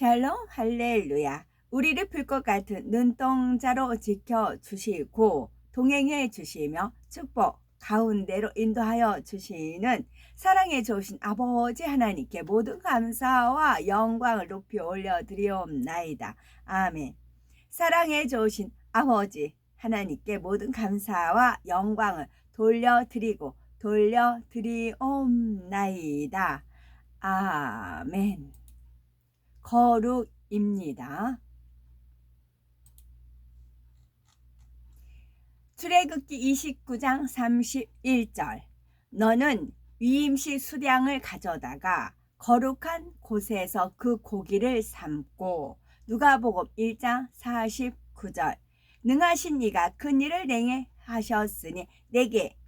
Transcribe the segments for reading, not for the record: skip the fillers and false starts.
샬롬 할렐루야. 우리를 풀 것 같은 눈동자로 지켜주시고 동행해 주시며 축복 가운데로 인도하여 주시는 사랑해 주신 아버지 하나님께 모든 감사와 영광을 높이 올려드리옵나이다. 아멘. 사랑해 주신 아버지 하나님께 모든 감사와 영광을 돌려드리옵나이다. 아멘. 거룩입니다. 출애굽기 29장 31절. 너는 위임식 수량을 가져다가 거룩한 곳에서 그 고기를 삶고. 누가복음 1장 49절. 능하신 이가 큰 일을 내게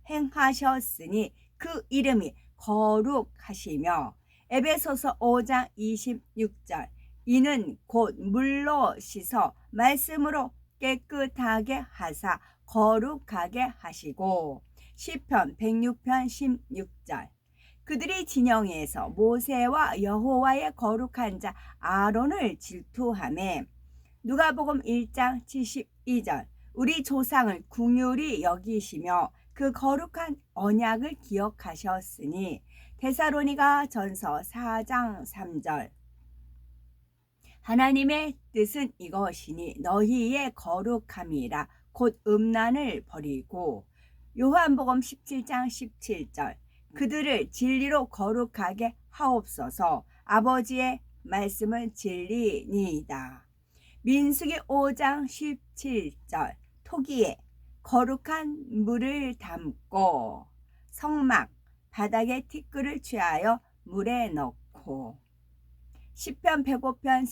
행하셨으니 그 이름이 거룩하시며. 에베소서 5장 26절. 이는 곧 물로 씻어 말씀으로 깨끗하게 하사 거룩하게 하시고. 시편 106편 16절. 그들이 진영에서 모세와 여호와의 거룩한 자 아론을 질투하매. 누가복음 1장 72절. 우리 조상을 긍휼히 여기시며 그 거룩한 언약을 기억하셨으니. 데살로니가 전서 4장 3절. 하나님의 뜻은 이것이니 너희의 거룩함이라 곧 음란을 버리고. 요한복음 17장 17절. 그들을 진리로 거룩하게 하옵소서. 아버지의 말씀은 진리니이다. 민수기 5장 17절. 토기에 거룩한 물을 담고 성막 바닥에 티끌을 취하여 물에 넣고. 시편 105편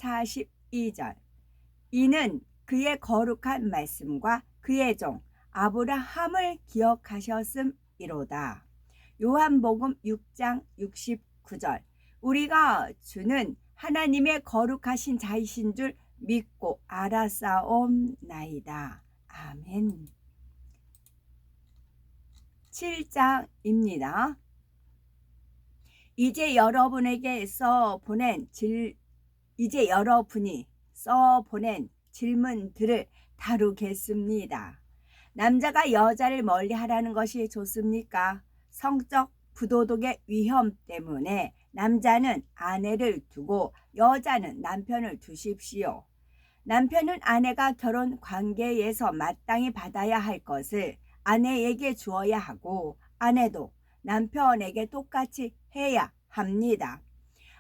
42절. 이는 그의 거룩한 말씀과 그의 종 아브라함을 기억하셨음이로다. 요한복음 6장 69절. 우리가 주는 하나님의 거룩하신 자이신 줄 믿고 알았사옵나이다. 아멘. 7장입니다. 이제 여러분이 써보낸 질문들을 다루겠습니다. 남자가 여자를 멀리하라는 것이 좋습니까? 성적 부도덕의 위험 때문에 남자는 아내를 두고 여자는 남편을 두십시오. 남편은 아내가 결혼 관계에서 마땅히 받아야 할 것을 아내에게 주어야 하고, 아내도 남편에게 똑같이 해야 합니다.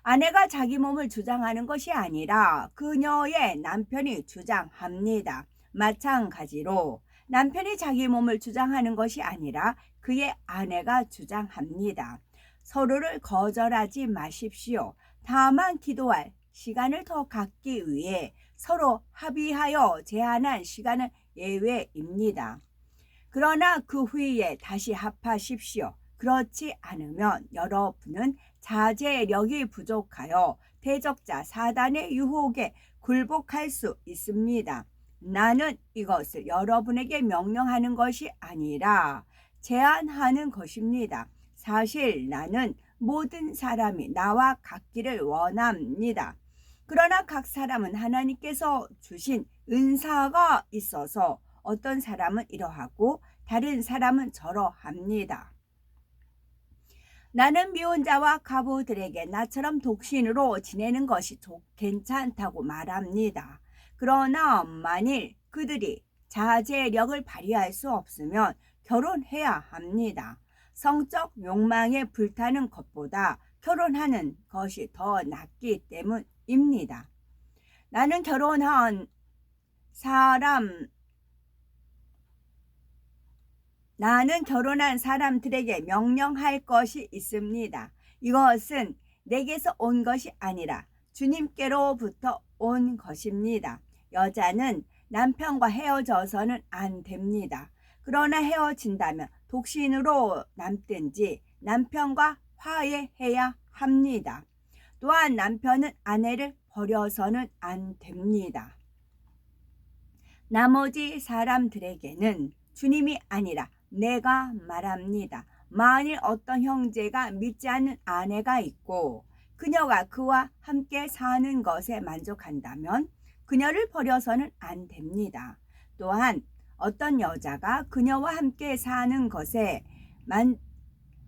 아내가 자기 몸을 주장하는 것이 아니라 그녀의 남편이 주장합니다. 마찬가지로 남편이 자기 몸을 주장하는 것이 아니라 그의 아내가 주장합니다. 서로를 거절하지 마십시오. 다만 기도할 시간을 더 갖기 위해 서로 합의하여 제한한 시간은 예외입니다. 그러나 그 후에 다시 합하십시오. 그렇지 않으면 여러분은 자제력이 부족하여 대적자 사단의 유혹에 굴복할 수 있습니다. 나는 이것을 여러분에게 명령하는 것이 아니라 제안하는 것입니다. 사실 나는 모든 사람이 나와 같기를 원합니다. 그러나 각 사람은 하나님께서 주신 은사가 있어서 어떤 사람은 이러하고 다른 사람은 저러합니다. 나는 미혼자와 가부들에게 나처럼 독신으로 지내는 것이 괜찮다고 말합니다. 그러나 만일 그들이 자제력을 발휘할 수 없으면 결혼해야 합니다. 성적 욕망에 불타는 것보다 결혼하는 것이 더 낫기 때문입니다. 나는 결혼한 사람들에게 명령할 것이 있습니다. 이것은 내게서 온 것이 아니라 주님께로부터 온 것입니다. 여자는 남편과 헤어져서는 안 됩니다. 그러나 헤어진다면 독신으로 남든지 남편과 화해해야 합니다. 또한 남편은 아내를 버려서는 안 됩니다. 나머지 사람들에게는 주님이 아니라 내가 말합니다. 만일 어떤 형제가 믿지 않는 아내가 있고 그녀가 그와 함께 사는 것에 만족한다면 그녀를 버려서는 안 됩니다. 또한 어떤 여자가 그녀와 함께 사는 것에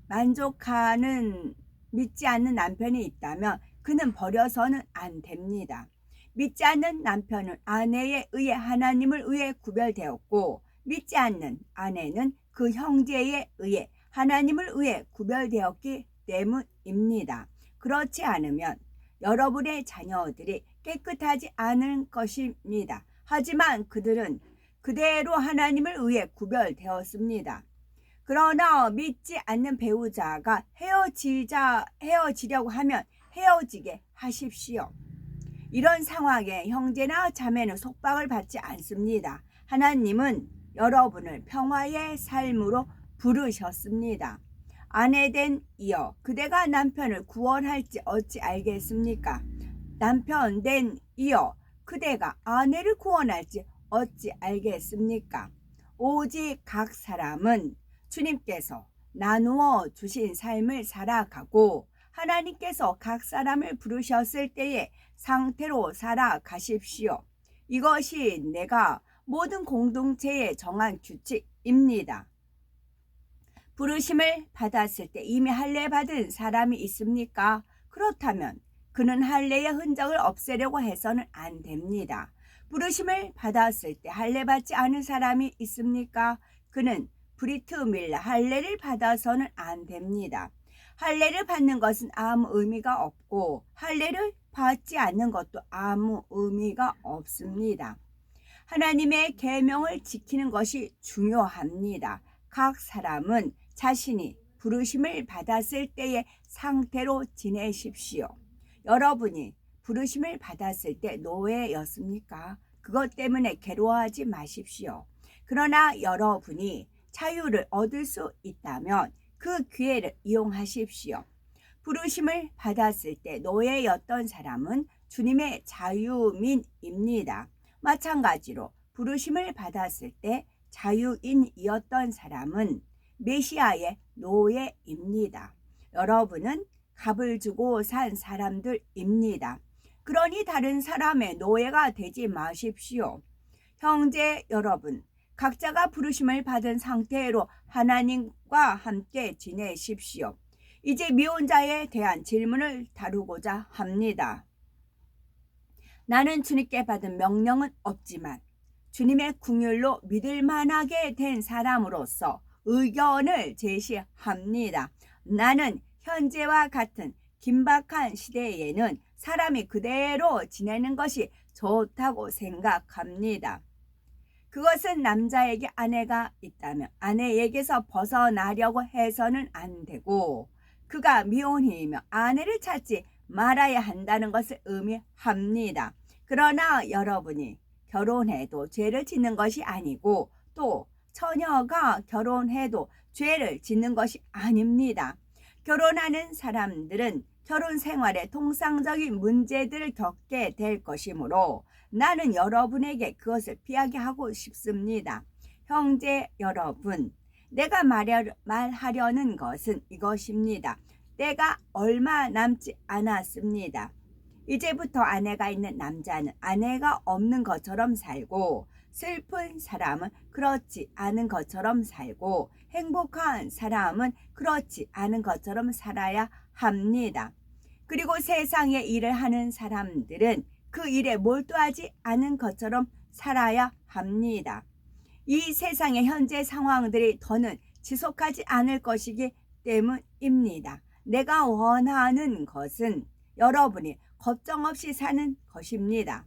만족하는 믿지 않는 남편이 있다면 그는 버려서는 안 됩니다. 믿지 않는 남편은 아내에 의해 하나님을 위해 구별되었고 믿지 않는 아내는 그 형제에 의해 하나님을 위해 구별되었기 때문입니다. 그렇지 않으면 여러분의 자녀들이 깨끗하지 않을 것입니다. 하지만 그들은 그대로 하나님을 위해 구별되었습니다. 그러나 믿지 않는 배우자가 헤어지려고 하면 헤어지게 하십시오. 이런 상황에 형제나 자매는 속박을 받지 않습니다. 하나님은 여러분을 평화의 삶으로 부르셨습니다. 아내된 이여 그대가 남편을 구원할지 어찌 알겠습니까? 남편된 이여 그대가 아내를 구원할지 어찌 알겠습니까? 오직 각 사람은 주님께서 나누어 주신 삶을 살아가고 하나님께서 각 사람을 부르셨을 때의 상태로 살아가십시오. 이것이 내가 모든 공동체에 정한 규칙입니다. 부르심을 받았을 때 이미 할례 받은 사람이 있습니까? 그렇다면 그는 할례의 흔적을 없애려고 해서는 안 됩니다. 부르심을 받았을 때 할례 받지 않은 사람이 있습니까? 그는 브리트 밀라 할례를 받아서는 안 됩니다. 할례를 받는 것은 아무 의미가 없고 할례를 받지 않는 것도 아무 의미가 없습니다. 하나님의 계명을 지키는 것이 중요합니다. 각 사람은 자신이 부르심을 받았을 때의 상태로 지내십시오. 여러분이 부르심을 받았을 때 노예였습니까? 그것 때문에 괴로워하지 마십시오. 그러나 여러분이 자유를 얻을 수 있다면 그 기회를 이용하십시오. 부르심을 받았을 때 노예였던 사람은 주님의 자유민입니다. 마찬가지로 부르심을 받았을 때 자유인이었던 사람은 메시아의 노예입니다. 여러분은 값을 주고 산 사람들입니다. 그러니 다른 사람의 노예가 되지 마십시오. 형제 여러분, 각자가 부르심을 받은 상태로 하나님과 함께 지내십시오. 이제 미혼자에 대한 질문을 다루고자 합니다. 나는 주님께 받은 명령은 없지만 주님의 긍휼로 믿을 만하게 된 사람으로서 의견을 제시합니다. 나는 현재와 같은 긴박한 시대에는 사람이 그대로 지내는 것이 좋다고 생각합니다. 그것은 남자에게 아내가 있다면 아내에게서 벗어나려고 해서는 안 되고 그가 미혼이며 아내를 찾지 말아야 한다는 것을 의미합니다. 그러나 여러분이 결혼해도 죄를 짓는 것이 아니고 또 처녀가 결혼해도 죄를 짓는 것이 아닙니다. 결혼하는 사람들은 결혼 생활에 통상적인 문제들을 겪게 될 것이므로 나는 여러분에게 그것을 피하게 하고 싶습니다. 형제 여러분, 내가 말하려는 것은 이것입니다. 때가 얼마 남지 않았습니다. 이제부터 아내가 있는 남자는 아내가 없는 것처럼 살고 슬픈 사람은 그렇지 않은 것처럼 살고 행복한 사람은 그렇지 않은 것처럼 살아야 합니다. 그리고 세상의 일을 하는 사람들은 그 일에 몰두하지 않은 것처럼 살아야 합니다. 이 세상의 현재 상황들이 더는 지속하지 않을 것이기 때문입니다. 내가 원하는 것은 여러분이 걱정 없이 사는 것입니다.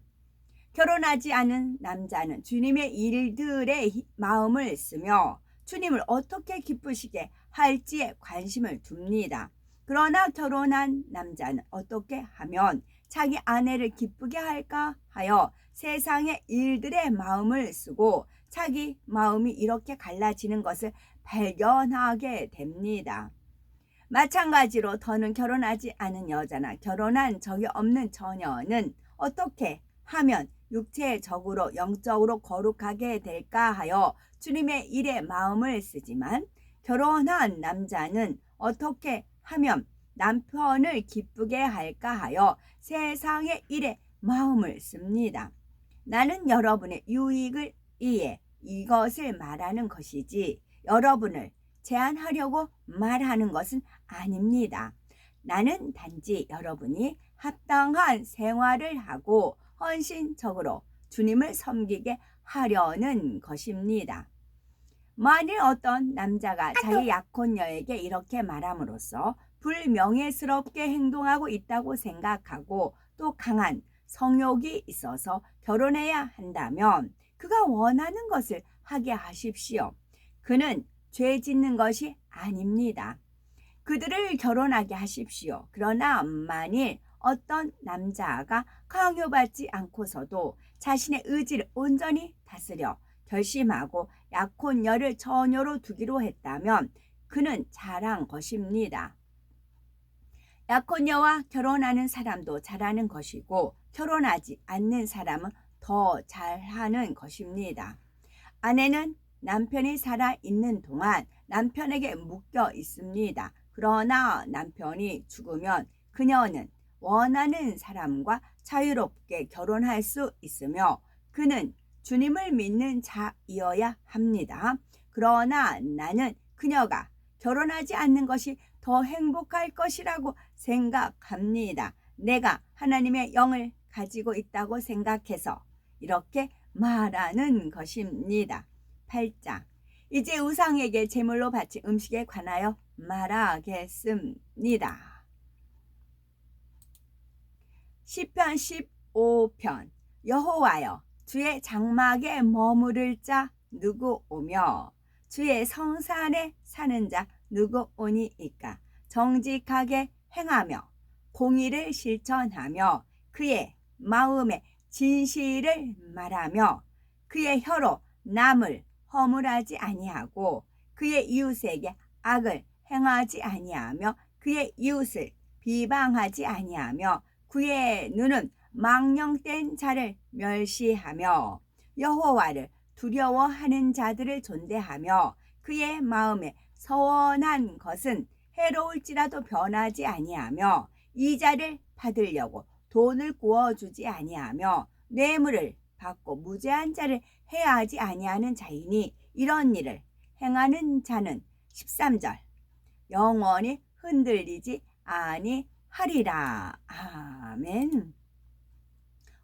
결혼하지 않은 남자는 주님의 일들에 마음을 쓰며 주님을 어떻게 기쁘시게 할지에 관심을 둡니다. 그러나 결혼한 남자는 어떻게 하면 자기 아내를 기쁘게 할까 하여 세상의 일들에 마음을 쓰고 자기 마음이 이렇게 갈라지는 것을 발견하게 됩니다. 마찬가지로 더는 결혼하지 않은 여자나 결혼한 적이 없는 처녀는 어떻게 하면 육체적으로 영적으로 거룩하게 될까 하여 주님의 일에 마음을 쓰지만 결혼한 남자는 어떻게 하면 남편을 기쁘게 할까 하여 세상의 일에 마음을 씁니다. 나는 여러분의 유익을 위해 이것을 말하는 것이지 여러분을 제한하려고 말하는 것은 아닙니다. 나는 단지 여러분이 합당한 생활을 하고 헌신적으로 주님을 섬기게 하려는 것입니다. 만일 어떤 남자가 자기 약혼녀에게 이렇게 말함으로써 불명예스럽게 행동하고 있다고 생각하고 또 강한 성욕이 있어서 결혼해야 한다면 그가 원하는 것을 하게 하십시오. 그는 죄 짓는 것이 아닙니다. 그들을 결혼하게 하십시오. 그러나 만일 어떤 남자가 강요받지 않고서도 자신의 의지를 온전히 다스려 결심하고 약혼녀를 처녀로 두기로 했다면 그는 잘한 것입니다. 약혼녀와 결혼하는 사람도 잘하는 것이고 결혼하지 않는 사람은 더 잘하는 것입니다. 아내는 남편이 살아있는 동안 남편에게 묶여 있습니다. 그러나 남편이 죽으면 그녀는 원하는 사람과 자유롭게 결혼할 수 있으며 그는 주님을 믿는 자이어야 합니다. 그러나 나는 그녀가 결혼하지 않는 것이 더 행복할 것이라고 생각합니다. 내가 하나님의 영을 가지고 있다고 생각해서 이렇게 말하는 것입니다. 8장. 이제 우상에게 제물로 바친 음식에 관하여 말하겠습니다. 시편 15편. 여호와여, 주의 장막에 머무를 자 누구 오며 주의 성산에 사는 자 누구 오니이까. 정직하게 행하며 공의를 실천하며 그의 마음에 진실을 말하며 그의 혀로 남을 허물하지 아니하고 그의 이웃에게 악을 행하지 아니하며 그의 이웃을 비방하지 아니하며 그의 눈은 망령된 자를 멸시하며 여호와를 두려워하는 자들을 존대하며 그의 마음에 서원한 것은 해로울지라도 변하지 아니하며 이자를 받으려고 돈을 구워주지 아니하며 뇌물을 받고 무죄한 자를 해하지 아니하는 자이니 이런 일을 행하는 자는 13절 영원히 흔들리지 아니하리라. 아멘.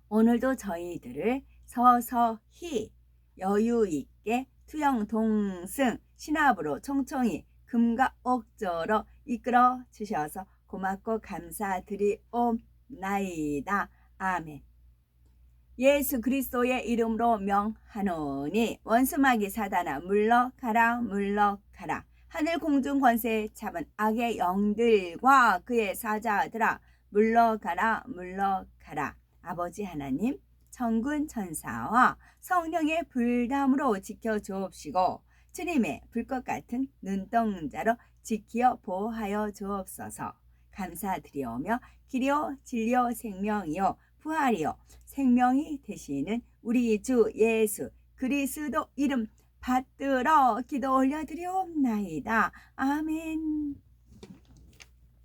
오늘도 저희들을 서서히 여유있게 투영동승 신학으로 총총히 금과 옥조로 이끌어 주셔서 고맙고 감사드리옵나이다. 아멘. 예수 그리스도의 이름으로 명하노니 원수마귀 사단아 물러가라 물러가라. 하늘 공중 권세 잡은 악의 영들과 그의 사자들아 물러가라 물러가라. 아버지 하나님 천군 천사와 성령의 불담으로 지켜주옵시고 주님의 불꽃 같은 눈동자로 지키어 보호하여 주옵소서. 감사드리오며 길이요 진리요 생명이요 부활이요 생명이 되시는 우리 주 예수 그리스도 이름 받들어 기도 올려드리옵나이다. 아멘.